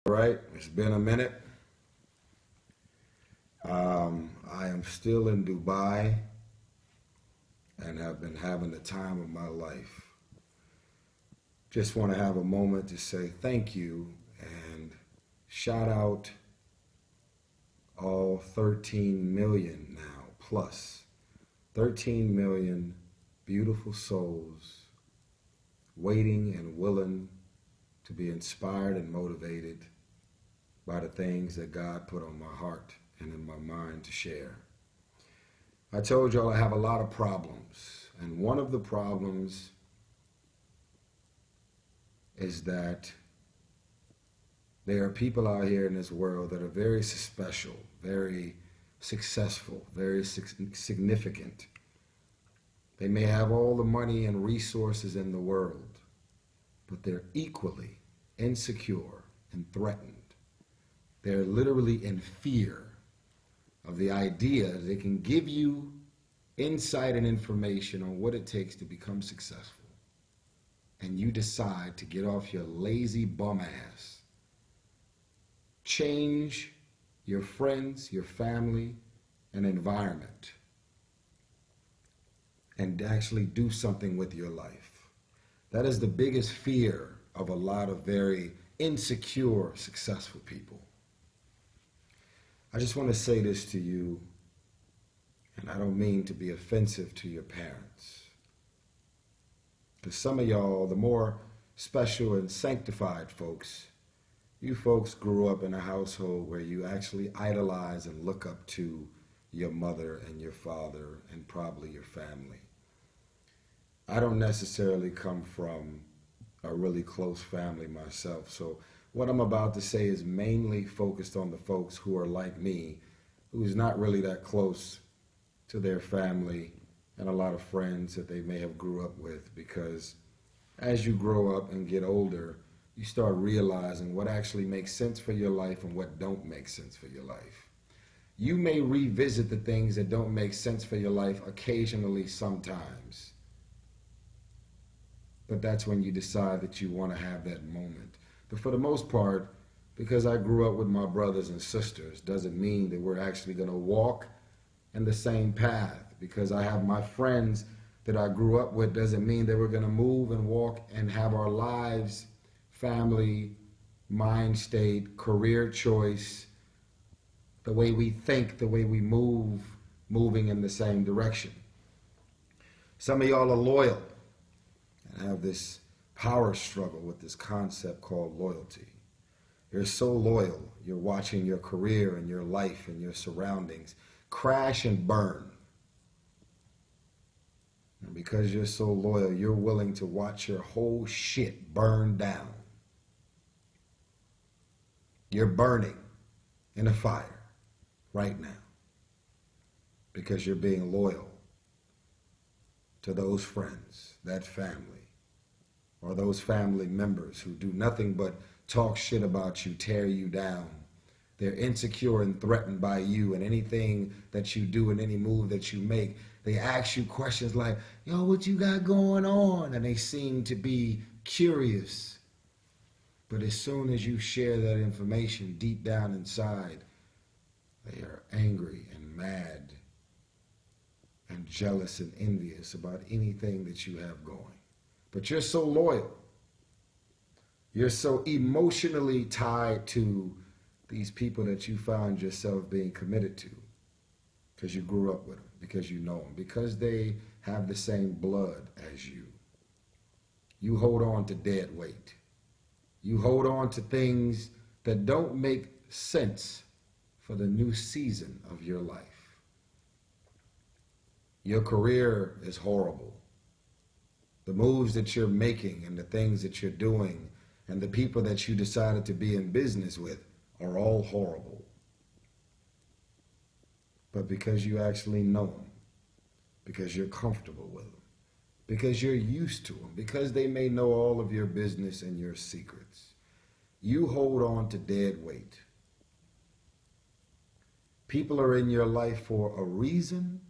Right, it's been a minute. I am still in Dubai and have been having the time of my life. Just want to have a moment to say thank you and shout out all 13 million now, plus 13 million beautiful souls waiting and willing to be inspired and motivated by the things that God put on my heart and in my mind to share. I told y'all I have a lot of problems, and one of the problems is that there are people out here in this world that are very special, very successful, very significant. They may have all the money and resources in the world, but they're equally insecure and threatened. They're literally in fear of the idea that they can give you insight and information on what it takes to become successful, and you decide to get off your lazy bum ass, change your friends, your family, and environment, and actually do something with your life. That is the biggest fear of a lot of very insecure, successful people. I just want to say this to you, and I don't mean to be offensive to your parents. Because some of y'all, the more special and sanctified folks, you folks grew up in a household where you actually idolize and look up to your mother and your father and probably your family. I don't necessarily come from a really close family myself, so what I'm about to say is mainly focused on the folks who are like me, who's not really that close to their family and a lot of friends that they may have grew up with, because as you grow up and get older, you start realizing what actually makes sense for your life and what don't make sense for your life. You may revisit the things that don't make sense for your life occasionally sometimes, but that's when you decide that you want to have that moment. But for the most part, because I grew up with my brothers and sisters, doesn't mean that we're actually going to walk in the same path. Because I have my friends that I grew up with doesn't mean that we're going to move and walk and have our lives, family, mind state, career choice, the way we think, the way we move, moving in the same direction. Some of y'all are loyal and have this power struggle with this concept called loyalty. You're so loyal, you're watching your career and your life and your surroundings crash and burn. And because you're so loyal, you're willing to watch your whole shit burn down. You're burning in a fire right now because you're being loyal to those friends, that family, or those family members who do nothing but talk shit about you, tear you down. They're insecure and threatened by you, and anything that you do and any move that you make, they ask you questions like, yo, what you got going on? And they seem to be curious. But as soon as you share that information deep down inside, they are angry and mad and jealous and envious about anything that you have going. But you're so loyal. You're so emotionally tied to these people that you found yourself being committed to because you grew up with them, because you know them, because they have the same blood as you. You hold on to dead weight. You hold on to things that don't make sense for the new season of your life. Your career is horrible. The moves that you're making and the things that you're doing and the people that you decided to be in business with are all horrible. But because you actually know them, because you're comfortable with them, because you're used to them, because they may know all of your business and your secrets, you hold on to dead weight. People are in your life for a reason.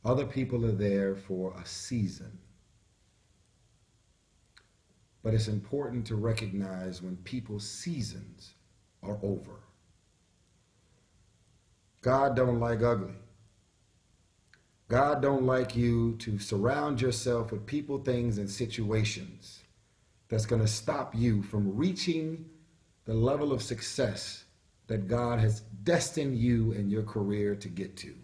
Other people are there for a season. But it's important to recognize when people's seasons are over. God don't like ugly. God don't like you to surround yourself with people, things, and situations that's going to stop you from reaching the level of success that God has destined you and your career to get to.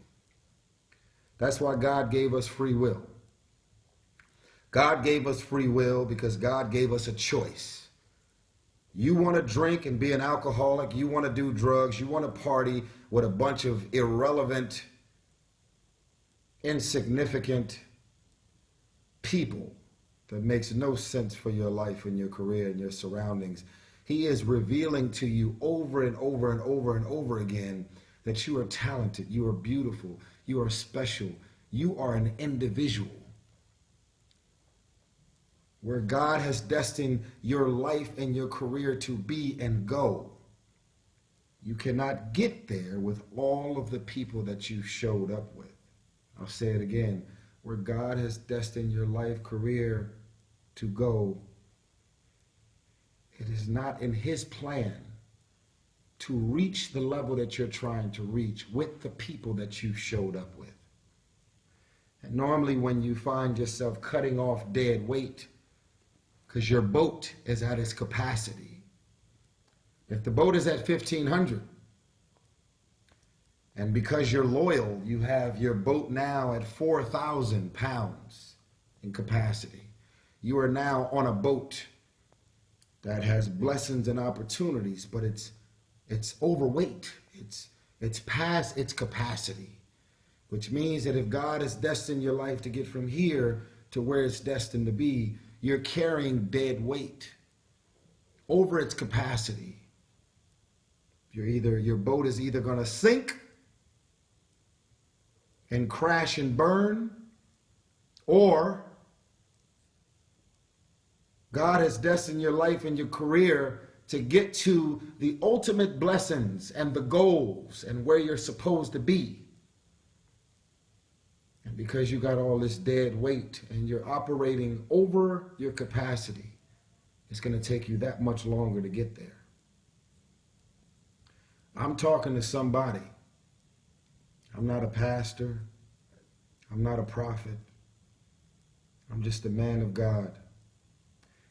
That's why God gave us free will. God gave us free will because God gave us a choice. You want to drink and be an alcoholic, you want to do drugs, you want to party with a bunch of irrelevant, insignificant people that makes no sense for your life and your career and your surroundings. He is revealing to you over and over and over and over again that you are talented, you are beautiful, you are special, you are an individual. Where God has destined your life and your career to be and go, you cannot get there with all of the people that you showed up with. I'll say it again. Where God has destined your life, career to go, it is not in His plan to reach the level that you're trying to reach with the people that you showed up with. And normally when you find yourself cutting off dead weight, because your boat is at its capacity. If the boat is at 1,500, and because you're loyal, you have your boat now at 4,000 pounds in capacity. You are now on a boat that has blessings and opportunities, but it's overweight. It's past its capacity, which means that if God has destined your life to get from here to where it's destined to be, you're carrying dead weight over its capacity. Your boat is either going to sink and crash and burn, or God has destined your life and your career to get to the ultimate blessings and the goals and where you're supposed to be. And because you got all this dead weight and you're operating over your capacity, it's going to take you that much longer to get there. I'm talking to somebody. I'm not a pastor. I'm not a prophet. I'm just a man of God.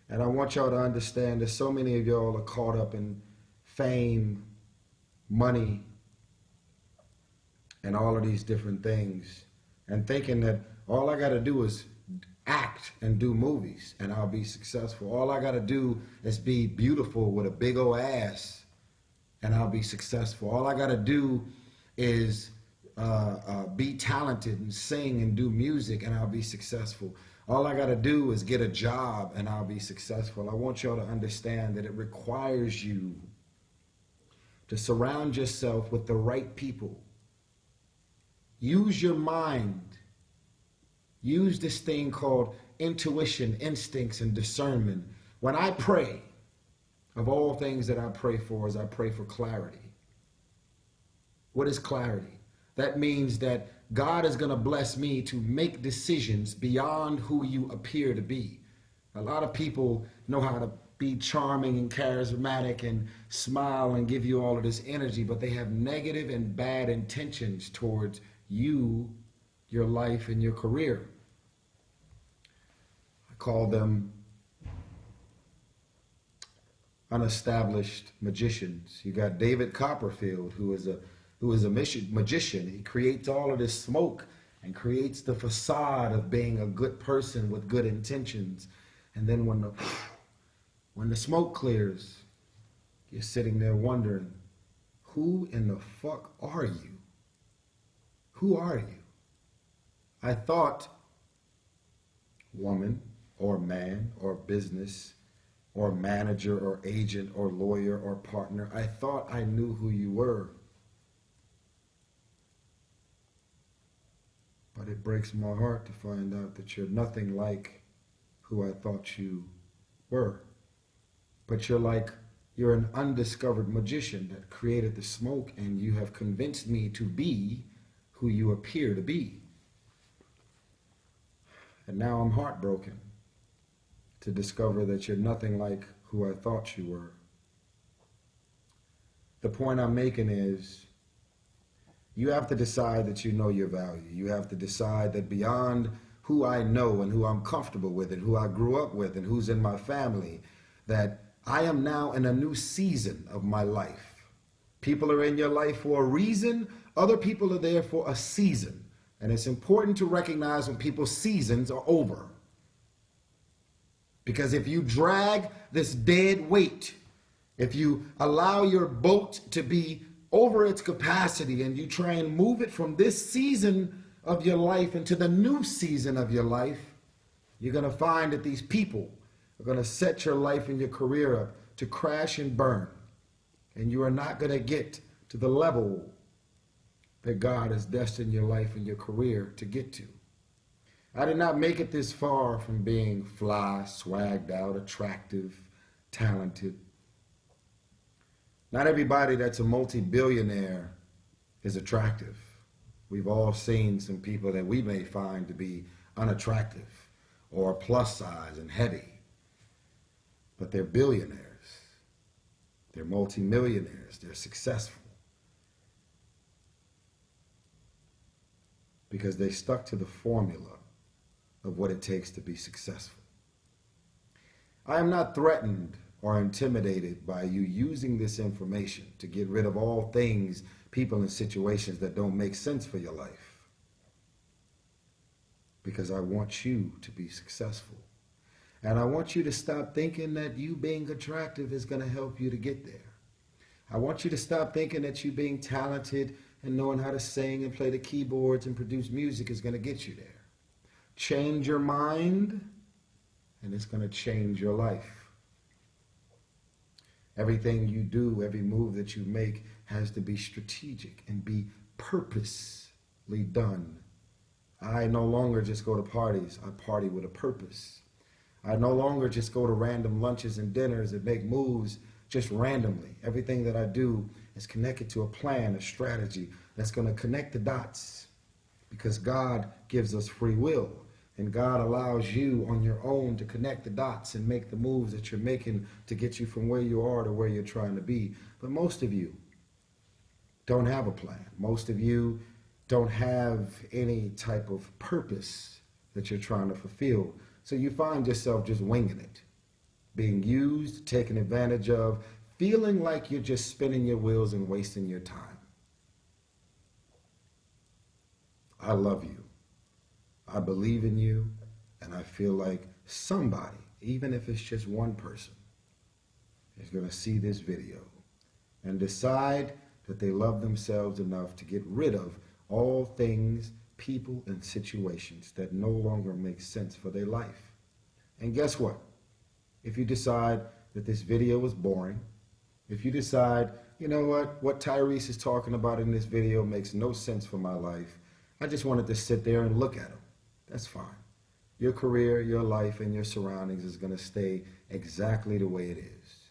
And I want y'all to understand that so many of y'all are caught up in fame, money, and all of these different things, and thinking that all I got to do is act and do movies and I'll be successful. All I got to do is be beautiful with a big old ass and I'll be successful. All I got to do is be talented and sing and do music and I'll be successful. All I got to do is get a job and I'll be successful. I want y'all to understand that it requires you to surround yourself with the right people. Use your mind. Use this thing called intuition, instincts, and discernment. When I pray, of all things that I pray for is I pray for clarity. What is clarity? That means that God is going to bless me to make decisions beyond who you appear to be. A lot of people know how to be charming and charismatic and smile and give you all of this energy, but they have negative and bad intentions towards you, your life, and your career. I call them unestablished magicians. You got David Copperfield, who is a magician. He creates all of this smoke and creates the facade of being a good person with good intentions. And then when the smoke clears, you're sitting there wondering, who in the fuck are you? Who are you? I thought woman or man or business or manager or agent or lawyer or partner, I thought I knew who you were. But it breaks my heart to find out that you're nothing like who I thought you were. But you're an undiscovered magician that created the smoke, and you have convinced me to be who you appear to be. And now I'm heartbroken to discover that you're nothing like who I thought you were. The point I'm making is you have to decide that you know your value. You have to decide that beyond who I know and who I'm comfortable with and who I grew up with and who's in my family, that I am now in a new season of my life. People are in your life for a reason. Other people are there for a season. And it's important to recognize when people's seasons are over. Because if you drag this dead weight, if you allow your boat to be over its capacity and you try and move it from this season of your life into the new season of your life, you're going to find that these people are going to set your life and your career up to crash and burn. And you are not going to get to the level that God has destined your life and your career to get to. I did not make it this far from being fly, swagged out, attractive, talented. Not everybody that's a multi-billionaire is attractive. We've all seen some people that we may find to be unattractive or plus size and heavy. But they're billionaires. They're multi-millionaires. They're successful. Because they stuck to the formula of what it takes to be successful. I am not threatened or intimidated by you using this information to get rid of all things, people, and situations that don't make sense for your life. Because I want you to be successful. And I want you to stop thinking that you being attractive is going to help you to get there. I want you to stop thinking that you being talented and knowing how to sing and play the keyboards and produce music is going to get you there. Change your mind, and it's going to change your life. Everything you do, every move that you make has to be strategic and be purposely done. I no longer just go to parties. I party with a purpose. I no longer just go to random lunches and dinners and make moves just randomly. Everything that I do is connected to a plan, a strategy that's going to connect the dots, because God gives us free will. And God allows you on your own to connect the dots and make the moves that you're making to get you from where you are to where you're trying to be. But most of you don't have a plan. Most of you don't have any type of purpose that you're trying to fulfill. So you find yourself just winging it, being used, taken advantage of, feeling like you're just spinning your wheels and wasting your time. I love you. I believe in you, and I feel like somebody, even if it's just one person, is going to see this video and decide that they love themselves enough to get rid of all things, people, and situations that no longer make sense for their life. And guess what? If you decide that this video is boring, if you decide, you know what Tyrese is talking about in this video makes no sense for my life, I just wanted to sit there and look at him. That's fine. Your career, your life, and your surroundings is going to stay exactly the way it is.